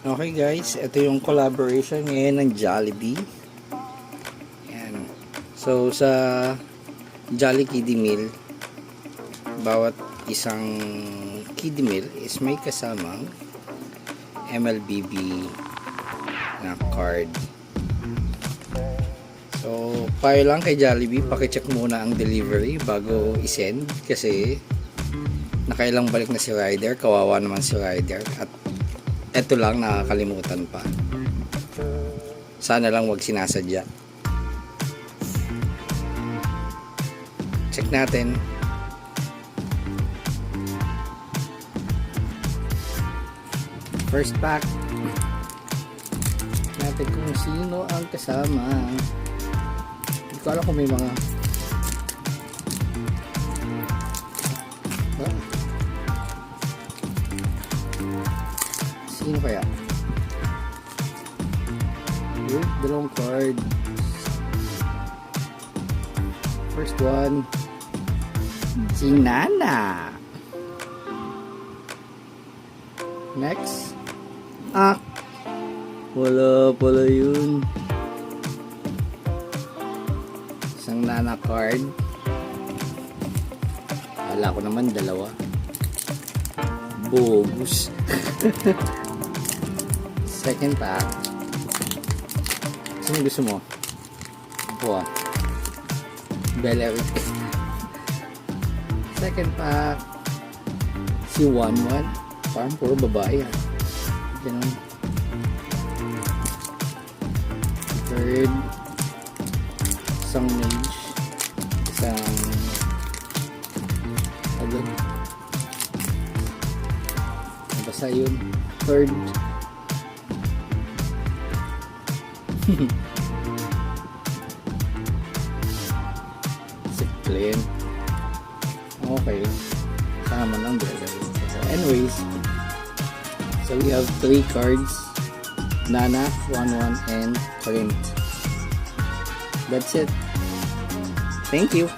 Okay guys, ito yung collaboration ngayon ng Jollibee. Yan. So sa Jolly Kiddie Meal, bawat isang kiddie meal is may kasamang MLBB na card. So payo lang kay Jollibee, pakicheck muna ang delivery bago isend kasi nakailang balik na si rider, kawawa naman si rider at eto lang nakakalimutan pa. Sana lang wag sinasadya. Check natin. First pack. Natin kung sino ang kasama. Hindi ko alam kung may mga sino kaya? Dalawang card. First one, si Nana. Next, wala pala yun. Isang Nana card. Wala ko naman dalawa. Bogus. Second pack. Sino gusto mo? Ako Beleric. Second pack. Si Wanwan. Parang puro babae yan. Ganun. Third. Isang mage. Isang agad. Basta yun. Third. Si Clint. Okay. Sama lang brother. So anyways, so we have 3 cards. Nana, Wanwan, and Clint. That's it. Thank you.